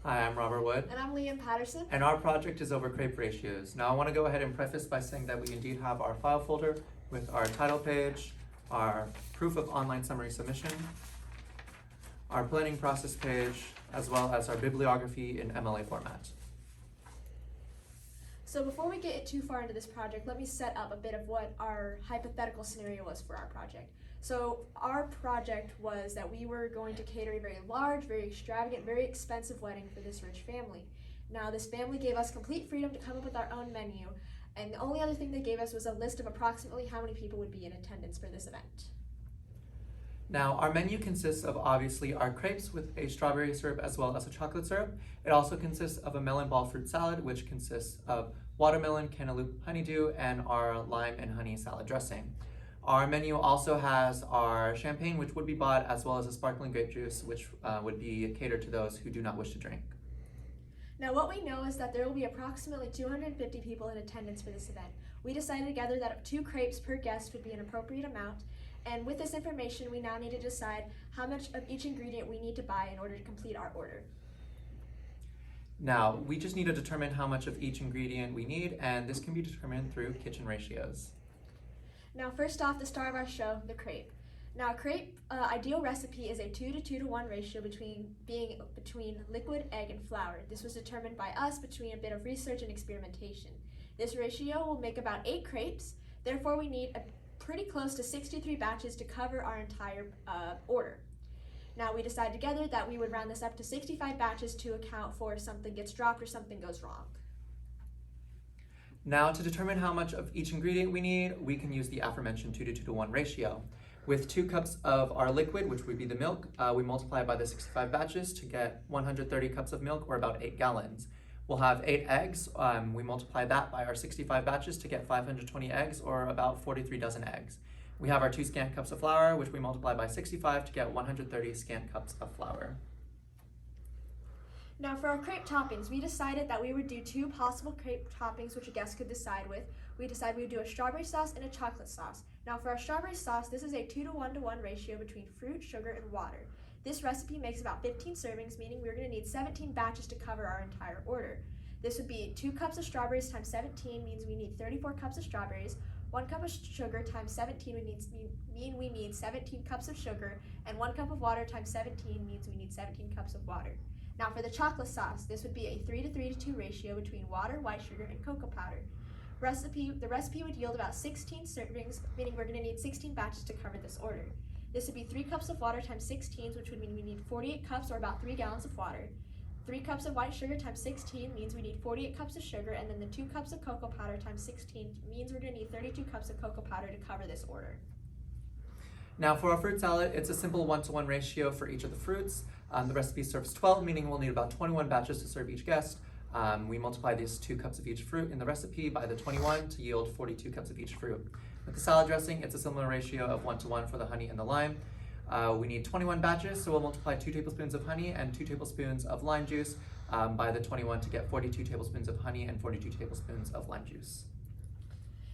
Hi, I'm Robert Wood. And I'm Liam Patterson. And our project is over crepe ratios. Now I want to go ahead and preface by saying that we indeed have our file folder with our title page, our proof of online summary submission, our planning process page, as well as our bibliography in MLA format. So before we get too far into this project, let me set up a bit of what our hypothetical scenario was for our project. So our project was that we were going to cater a very large, very extravagant, very expensive wedding for this rich family. Now this family gave us complete freedom to come up with our own menu, and the only other thing they gave us was a list of approximately how many people would be in attendance for this event. Now our menu consists of obviously our crepes with a strawberry syrup as well as a chocolate syrup. It also consists of a melon ball fruit salad, which consists of watermelon, cantaloupe, honeydew, and our lime and honey salad dressing. Our menu also has our champagne, which would be bought, as well as a sparkling grape juice, which would be catered to those who do not wish to drink. Now what we know is that there will be approximately 250 people in attendance for this event. We decided together that 2 crepes per guest would be an appropriate amount, and with this information we now need to decide how much of each ingredient we need to buy in order to complete our order. Now, we just need to determine how much of each ingredient we need, and this can be determined through kitchen ratios. Now first off, the star of our show, the crepe. Now a crepe ideal recipe is a 2 to 2 to 1 ratio between liquid, egg, and flour. This was determined by us between a bit of research and experimentation. This ratio will make about 8 crepes, therefore we need pretty close to 63 batches to cover our entire order. Now we decided together that we would round this up to 65 batches to account for if something gets dropped or something goes wrong. Now, to determine how much of each ingredient we need, we can use the aforementioned 2 to 2 to 1 ratio. With 2 cups of our liquid, which would be the milk, we multiply by the 65 batches to get 130 cups of milk, or about 8 gallons. We'll have 8 eggs. We multiply that by our 65 batches to get 520 eggs, or about 43 dozen eggs. We have our 2 scant cups of flour, which we multiply by 65 to get 130 scant cups of flour. Now for our crepe toppings, we decided that we would do 2 possible crepe toppings which a guest could decide with. We decided we would do a strawberry sauce and a chocolate sauce. Now for our strawberry sauce, this is a 2 to 1 to 1 ratio between fruit, sugar, and water. This recipe makes about 15 servings, meaning we're going to need 17 batches to cover our entire order. This would be 2 cups of strawberries times 17 means we need 34 cups of strawberries. 1 cup of sugar times 17 we need 17 cups of sugar, and 1 cup of water times 17 means we need 17 cups of water. Now for the chocolate sauce, this would be a 3 to 3 to 2 ratio between water, white sugar, and cocoa powder. The recipe would yield about 16 servings, meaning we're going to need 16 batches to cover this order. This would be 3 cups of water times 16, which would mean we need 48 cups, or about 3 gallons of water. 3 cups of white sugar times 16 means we need 48 cups of sugar, and then the 2 cups of cocoa powder times 16 means we're going to need 32 cups of cocoa powder to cover this order. Now for our fruit salad, it's a simple 1 to 1 ratio for each of the fruits. The recipe serves 12, meaning we'll need about 21 batches to serve each guest. We multiply these 2 cups of each fruit in the recipe by the 21 to yield 42 cups of each fruit. With the salad dressing, it's a similar ratio of 1 to 1 for the honey and the lime. We need 21 batches, so we'll multiply 2 tablespoons of honey and 2 tablespoons of lime juice by the 21 to get 42 tablespoons of honey and 42 tablespoons of lime juice.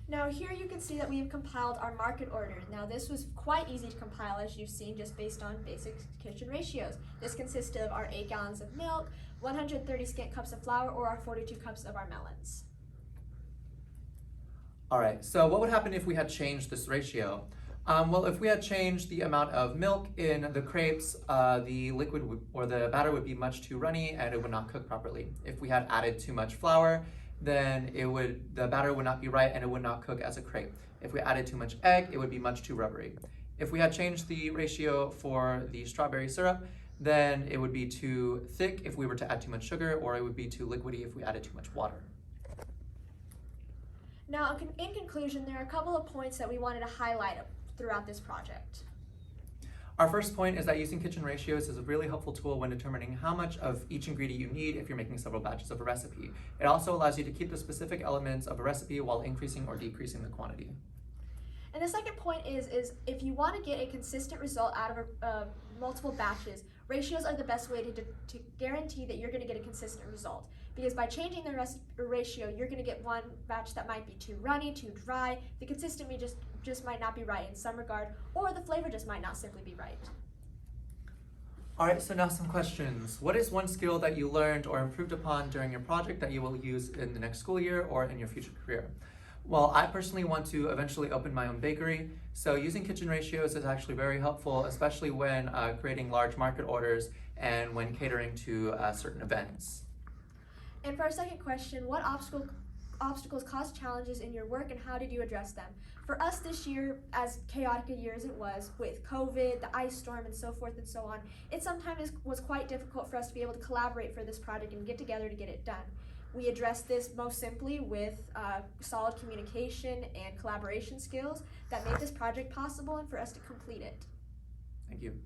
Now here you can see that we have compiled our market order. Now this was quite easy to compile, as you've seen, just based on basic kitchen ratios. This consists of our 8 gallons of milk, 130 scant cups of flour, or our 42 cups of our melons. All right, so what would happen if we had changed this ratio? Well, if we had changed the amount of milk in the crepes, the liquid or the batter would be much too runny and it would not cook properly. If we had added too much flour, then the batter would not be right and it would not cook as a crepe. If we added too much egg, it would be much too rubbery. If we had changed the ratio for the strawberry syrup, then it would be too thick if we were to add too much sugar, or it would be too liquidy if we added too much water. Now in conclusion, there are a couple of points that we wanted to highlight throughout this project. Our first point is that using kitchen ratios is a really helpful tool when determining how much of each ingredient you need if you're making several batches of a recipe. It also allows you to keep the specific elements of a recipe while increasing or decreasing the quantity. And the second point is if you want to get a consistent result out of multiple batches, ratios are the best way to guarantee that you're going to get a consistent result. Because by changing the ratio, you're going to get one batch that might be too runny, too dry, the consistency just might not be right in some regard, or the flavor just might not simply be right. All right, so now some questions. What is one skill that you learned or improved upon during your project that you will use in the next school year or in your future career? Well, I personally want to eventually open my own bakery, so using kitchen ratios is actually very helpful, especially when creating large market orders and when catering to certain events. And for our second question, what obstacles caused challenges in your work and how did you address them? For us this year, as chaotic a year as it was with COVID, the ice storm, and so forth and so on, it sometimes was quite difficult for us to be able to collaborate for this project and get together to get it done. We addressed this most simply with solid communication and collaboration skills that made this project possible and for us to complete it. Thank you.